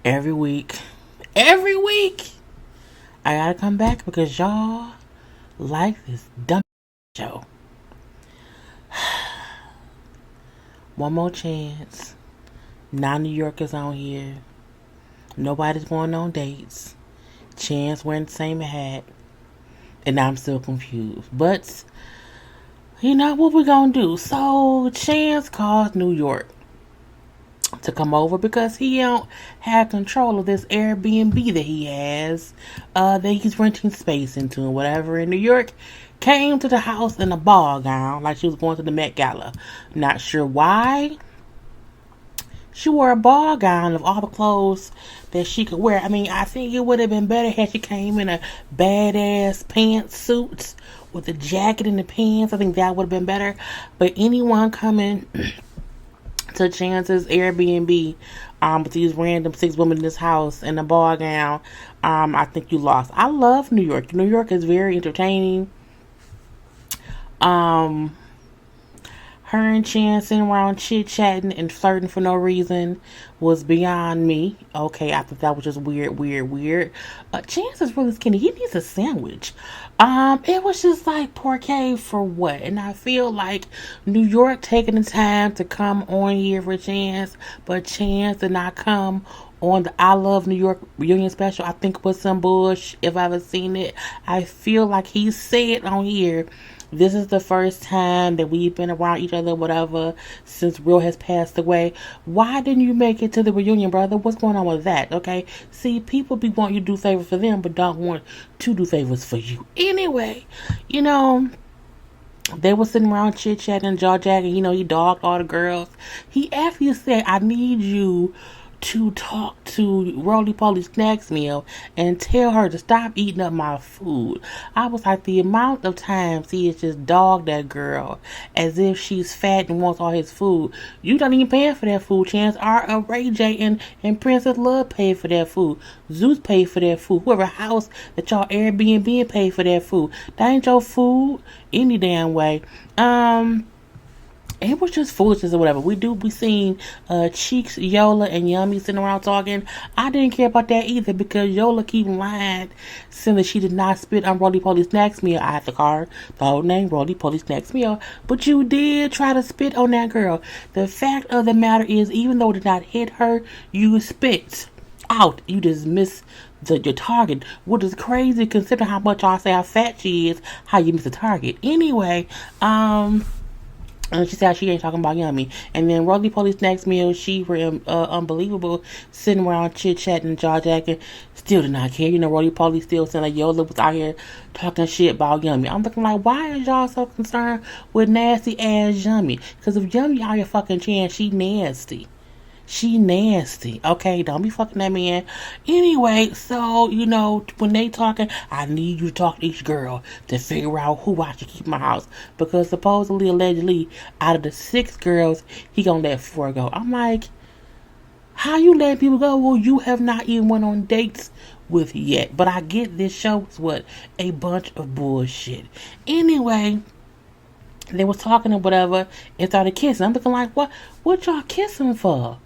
every week. Every week, I gotta come back because y'all like this dumb show. One more chance. Now New Yorkers on here. Nobody's going on dates. Chance wearing the same hat. And I'm still confused. But, you know what we gonna do? So, Chance calls New York to come over because he don't have control of this Airbnb that he has, that he's renting space into and whatever. In New York, came to the house in a ball gown like she was going to the Met Gala. Not sure why she wore a ball gown of all the clothes that she could wear. I mean, I think it would have been better had she came in a badass pantsuit with a jacket and the pants. I think that would have been better. But anyone coming to Chance's Airbnb with these random 6 women in this house in a ball gown, I think you lost. I love New York. New York is very entertaining. Her and Chance sitting around chit-chatting and flirting for no reason was beyond me. Okay, I thought that was just weird. Chance is really skinny. He needs a sandwich. It was just like parquet for what? And I feel like New York taking the time to come on here for Chance, but Chance did not come on the I Love New York reunion special. I think it was some bullshit if I've ever seen it. I feel like he said on here, this is the first time that we've been around each other, whatever, since Will has passed away. Why didn't you make it to the reunion, brother? What's going on with that, okay? See, people be wanting you to do favors for them, but don't want to do favors for you. Anyway, you know, they were sitting around chit-chatting, jaw-jacking. You know, he dogged all the girls. He actually said, I need you to talk to Roly Poly Snacks Meal and tell her to stop eating up my food. I was like, the amount of times he has just dogged that girl as if she's fat and wants all his food. You not even paying for that food, Chance. Ray J and Princess Love paid for that food. Zeus paid for that food. Whoever house that y'all Airbnb paid for that food. That ain't your food any damn way. It was just foolishness or whatever. We seen Cheeks, Yola, and Yummy sitting around talking. I didn't care about that either because Yola keep lying, saying that she did not spit on Roly Poly Snacks Meal. I had to call her the whole name, Roly Poly Snacks Meal. But you did try to spit on that girl. The fact of the matter is, even though it did not hit her, you spit out. You just missed your target, which is crazy considering how much I say how fat she is, how you miss the target. Anyway, and she said she ain't talking about Yummy. And then Roly Poly Snacks Meal, she were unbelievable, sitting around chit-chatting, jaw-jacking, still did not care. You know, Roly Poly still saying like Yola was out here talking shit about Yummy. I'm looking like, why is y'all so concerned with nasty ass Yummy? Because if Yummy out here fucking Chance, she nasty. She nasty. Okay, don't be fucking that man. Anyway, so, you know, when they talking, I need you to talk to each girl to figure out who I should keep in my house. Because supposedly, allegedly, out of the 6 girls, he gonna let 4 go. I'm like, how you letting people go who you have not even went on dates with yet? But I get this show is what? A bunch of bullshit. Anyway, they was talking or whatever and started kissing. I'm looking like, what y'all kissing for?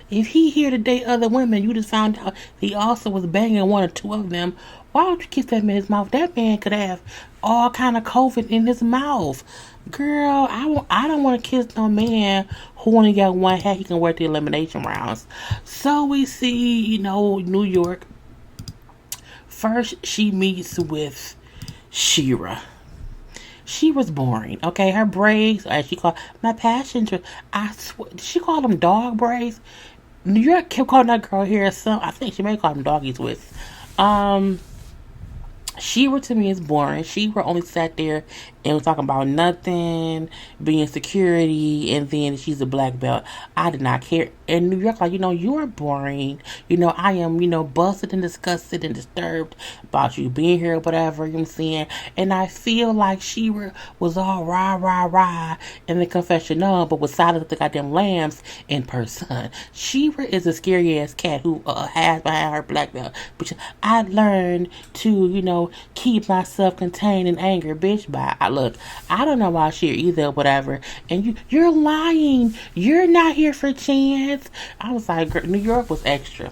If he here to date other women, you just found out he also was banging 1 or 2 of them. Why would you kiss that man's mouth? That man could have all kind of COVID in his mouth. Girl, I don't want to kiss no man who only got 1 hat he can wear to the elimination rounds. So we see, you know, New York. First, she meets with Shira. She was boring, okay? Her braids, as she called my passion. I swear, she called them dog braids. New York kept calling that girl here I think she may call them doggies with. Shira to me is boring. Shira only sat there and was talking about nothing, being security, and then she's a black belt. I did not care. In New York, like, you know, you're boring. You know, I am, you know, busted and disgusted and disturbed about you being here or whatever, you know what I'm saying? And I feel like Shira was all rah in the confessional, but was silent with the goddamn lambs in person. Shira is a scary ass cat who has behind her black belt. But I learned to, you know, keep myself contained in anger, bitch. Bye. Look, I don't know about Shira either, whatever. And you're lying. You're not here for Chance. I was like, New York was extra.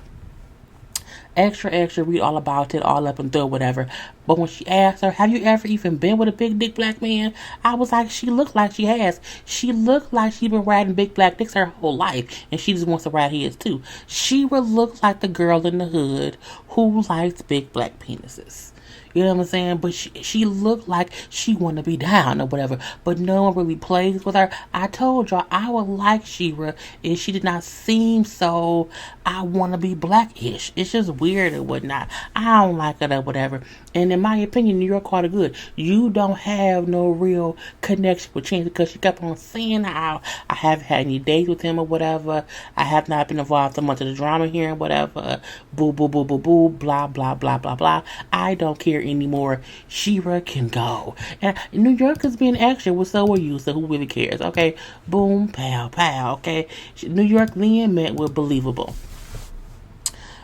extra, extra, read all about it, all up and through, whatever. But when she asked her, have you ever even been with a big dick black man? I was like, she looked like she has. She looked like she's been riding big black dicks her whole life, and she just wants to ride his too. She would look like the girl in the hood who likes big black penises. You know what I'm saying? But she looked like she wanted to be down or whatever. But no one really plays with her. I told y'all I would like Shira if she did not seem so I want to be blackish. It's just weird or whatnot. I don't like it or whatever. And in my opinion, New York called it good. You don't have no real connection with Chance because she kept on saying how I haven't had any dates with him or whatever. I have not been involved so much of the drama here and whatever. Boo, boo, boo, boo, boo, blah, blah, blah, blah, blah. I don't care anymore. Shira can go. And New York is being extra, well, so are you, so who really cares? Okay, boom, pow, pow, okay. New York then met with Believable.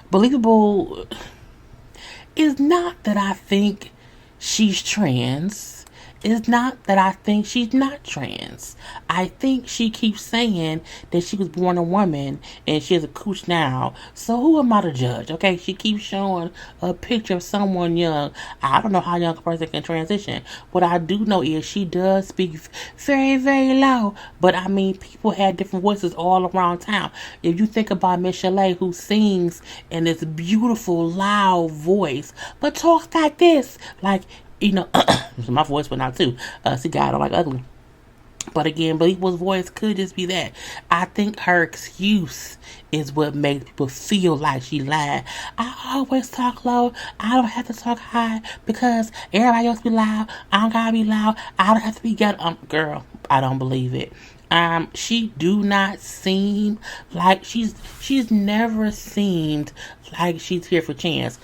Believable is not that I think she's trans. It's not that I think she's not trans. I think she keeps saying that she was born a woman and she has a cooch now. So who am I to judge? Okay, she keeps showing a picture of someone young. I don't know how young a person can transition. What I do know is she does speak very, very low. But I mean, people had different voices all around town. If you think about Miss Chalet, who sings in this beautiful, loud voice, but talks like this, like, you know, my voice went out too. See, God, I don't like ugly. But again, Believable's voice could just be that. I think her excuse is what makes people feel like she lied. I always talk low. I don't have to talk high because everybody else be loud. I don't gotta be loud. I don't have to be ghetto. Girl, I don't believe it. She do not seem like she's never seemed like she's here for Chance.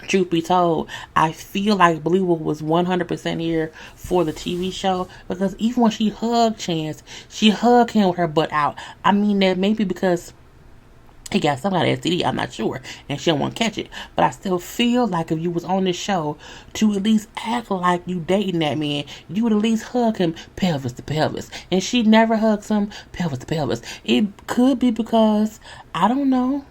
Truth be told, I feel like Believable was 100% here for the TV show because even when she hugged Chance, she hugged him with her butt out. I mean, that maybe because he got some kind of STD, I'm not sure, and she don't want to catch it. But I still feel like if you was on this show to at least act like you dating that man, you would at least hug him pelvis to pelvis. And she never hugs him pelvis to pelvis. It could be because, I don't know.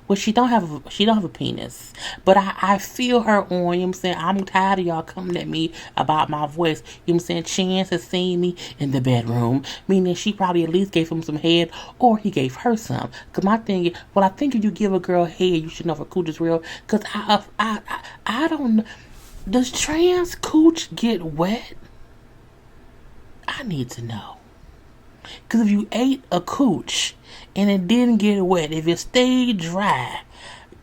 Well, she don't have a penis. But I feel her on, you know what I'm saying? I'm tired of y'all coming at me about my voice. You know what I'm saying? Chance has seen me in the bedroom. Meaning she probably at least gave him some head or he gave her some. Because my thing is, well, I think if you give a girl head, you should know if her cooch is real. Because I don't know. Does trans cooch get wet? I need to know. Because if you ate a cooch and it didn't get wet, if it stayed dry,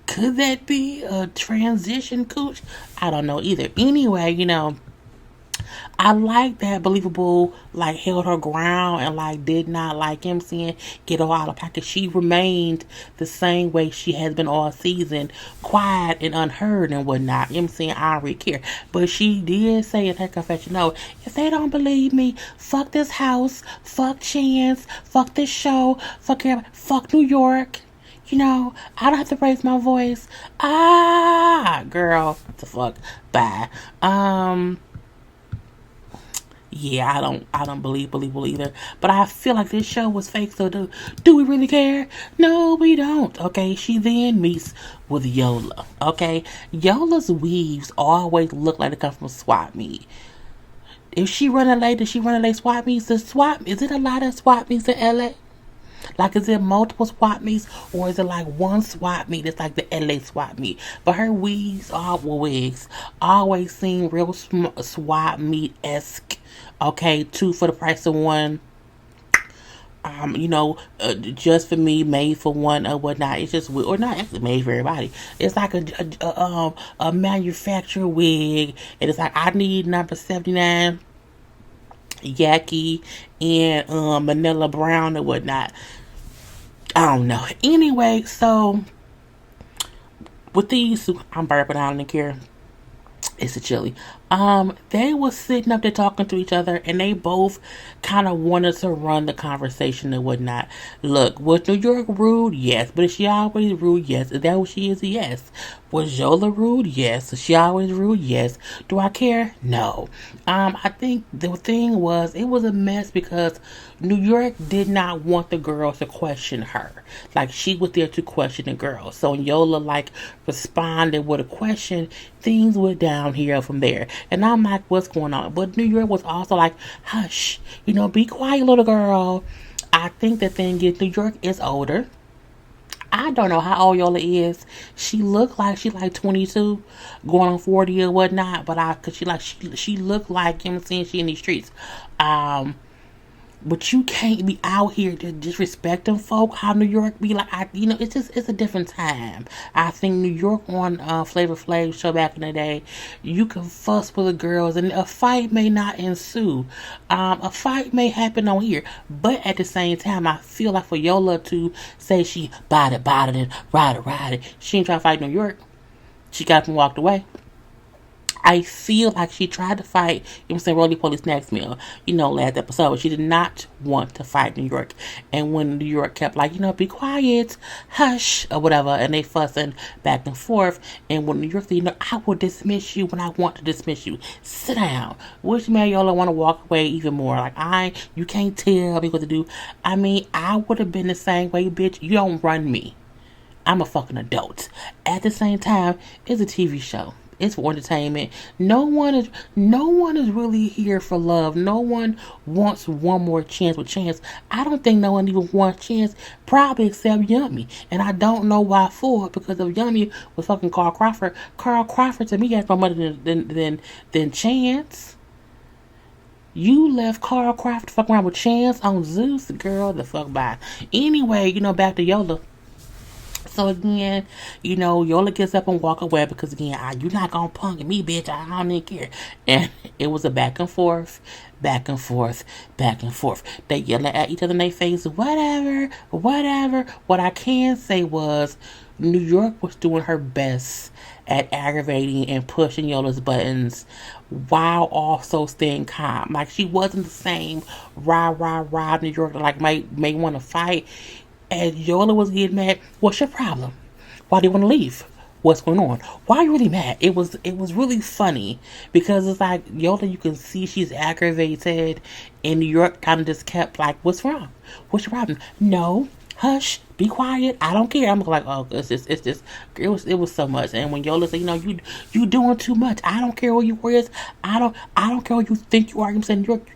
could that be a transition cooch? I don't know either. Anyway, you know, I like that Believable like held her ground and like did not like him saying get her out of pocket. She remained the same way she has been all season, quiet and unheard and whatnot. You know what I'm saying? I don't really care. But she did say in her confession, no, if they don't believe me, fuck this house, fuck Chance, fuck this show, fuck everybody, fuck New York. You know, I don't have to raise my voice. Girl, what the fuck? Bye. Yeah, I don't believe Believable either. But I feel like this show was fake, so do we really care? No, we don't. Okay, she then meets with Yola. Okay, Yola's weaves always look like they come from swap meet. If she run LA, does she run LA swap meets? Is it a lot of swap meets in LA? Like, is it multiple swap meets, or is it like one swap meet? It's like the LA swap meet. But her wigs always seem real swap meet-esque. Okay, 2 for the price of 1. You know, just for me, made for one or whatnot. It's just, or not actually made for everybody. It's like a manufacturer wig, and it's like, I need number 79. Yaki and Manila Brown or whatnot. I don't know. Anyway, so with these, I'm burping, I don't care. It's a chili. They were sitting up there talking to each other, and they both kind of wanted to run the conversation and whatnot. Look, was New York rude? Yes. But is she always rude? Yes. Is that what she is? Yes. Was Yola rude? Yes. Was she always rude? Yes. Do I care? No. I think the thing was, it was a mess because New York did not want the girls to question her. Like, she was there to question the girls. So when Yola, like, responded with a question, things went downhill from there. And I'm like, what's going on? But New York was also like, hush, be quiet, little girl. I think the thing is, New York is older. I don't know how old Yola is. She looked like she like 22, going on 40 or whatnot. But cause she looked like, you know what I'm saying, she in these streets. Um, but you can't be out here just disrespecting folk. How New York be like, it's a different time. I think New York on Flavor Flav show back in the day, you can fuss with the girls and a fight may not ensue. A fight may happen on here, but at the same time, I feel like for Yola to say she bought it, and ride it, she ain't trying to fight New York. She got up and walked away. I feel like she tried to fight, Roly Poly Snacks Meal, last episode. But she did not want to fight New York. And when New York kept like, be quiet, hush, or whatever, and they fussing back and forth. And when New York said, I will dismiss you when I want to dismiss you. Sit down. Which made Yola want to walk away even more. Like, you can't tell me what to do. I would have been the same way, bitch. You don't run me. I'm a fucking adult. At the same time, it's a TV show. It's for entertainment. No one is really here for love. No one wants one more chance with Chance. I don't think no one even wants Chance, probably except Yummy. And I don't know why for, because if Yummy was fucking Carl Crawford to me has more money than Chance. You left Carl Crawford to fuck around with Chance on Zeus, girl, the fuck bye. Anyway, back to Yola. So again, Yola gets up and walk away because again, you're not gonna punk me, bitch. I don't even care. And it was a back and forth. They yelling at each other in their face, whatever. What I can say was New York was doing her best at aggravating and pushing Yola's buttons while also staying calm. Like, she wasn't the same rah New York like may want to fight. And Yola was getting mad. What's your problem? Why do you want to leave? What's going on? Why are you really mad? It was really funny because it's like Yola, you can see she's aggravated, and New York kind of just kept like, "What's wrong? What's your problem? No, hush, be quiet. I don't care." I'm like, "Oh, it's just, it was so much." And when Yola said, you doing too much. I don't care who you is. I don't care who you think you are. I'm saying New York,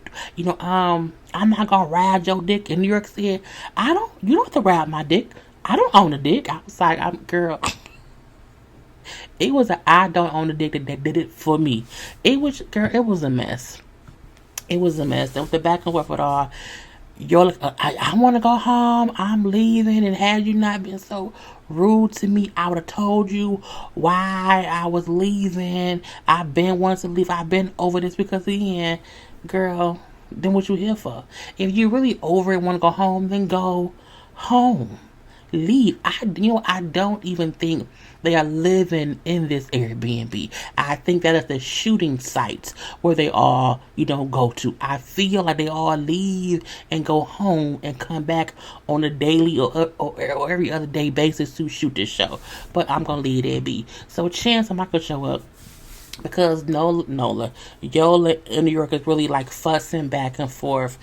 I'm not gonna ride your dick. And New York said, you don't have to ride my dick. I don't own a dick. I was like, girl. It was I don't own a dick that did it for me. It was a mess. It was a mess. And with the back and forth with all, Yola, I want to go home. I'm leaving. And had you not been so rude to me, I would have told you why I was leaving. I've been wanting to leave. I've been over this because again, girl, then what you here for? If you're really over it and want to go home, then go home. Leave. I don't even think they are living in this Airbnb. I think that is the shooting sites where they all, go to. I feel like they all leave and go home and come back on a daily or every other day basis to shoot this show. But I'm gonna leave it be. So Chance, I'm not gonna show up. Because Yola in New York is really like fussing back and forth.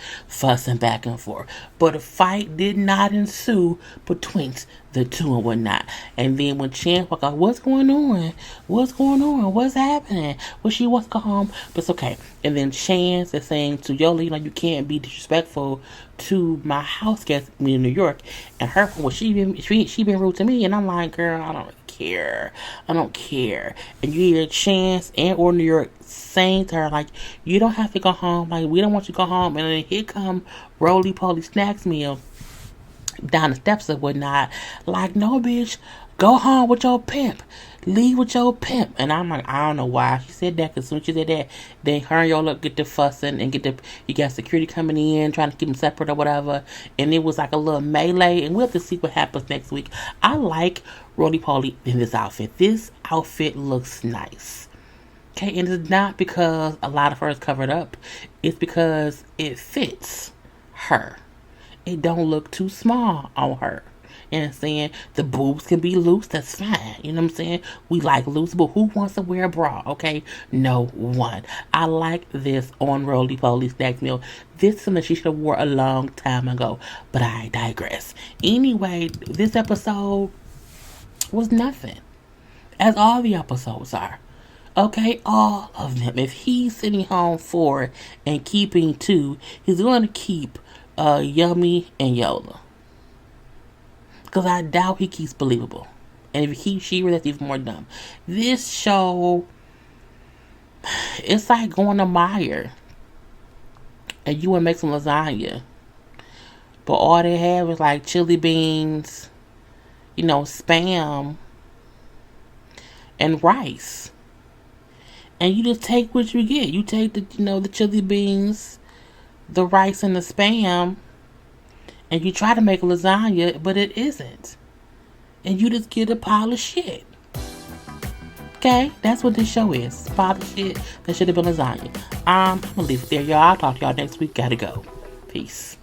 But a fight did not ensue between the two and whatnot. And then when Chance walked out, what's going on? What's happening? Well, she wants to go home, but it's okay. And then Chance is saying to Yola, you can't be disrespectful to my house guest in New York. And her, she been rude to me. And I'm like, girl, I don't care. And you hear Chance and or New York saying to her, like, you don't have to go home. Like, we don't want you to go home. And then here come Roly Poly Snacks Meal down the steps and whatnot. Like, no, bitch, go home with your pimp. Leave with your pimp. And I'm like, I don't know why she said that. Because as soon as she said that, then her and Yola get the fussing and you got security coming in, trying to keep them separate or whatever. And it was like a little melee. And we'll have to see what happens next week. I like Roly Poly in this outfit. This outfit looks nice. Okay, and it's not because a lot of her is covered up. It's because it fits her. It don't look too small on her. and saying the boobs can be loose. That's fine. You know what I'm saying? We like loose, but who wants to wear a bra? Okay, no one. I like this on Roly Poly Snack Meal. This is something she should have wore a long time ago. But I digress. Anyway, this episode was nothing, as all the episodes are. Okay, all of them. If he's sitting home 4 and keeping 2, he's going to keep Yummy and Yola. Because I doubt he keeps Believable. And if he keeps Shira, that's even more dumb. This show, it's like going to Meyer and you want to make some lasagna. But all they have is like chili beans, Spam, and rice. And you just take what you get. You take the chili beans, the rice, and the Spam, and you try to make a lasagna, but it isn't. And you just get a pile of shit. Okay? That's what this show is. A pile of shit that should have been lasagna. I'm going to leave it there, y'all. I'll talk to y'all next week. Gotta go. Peace.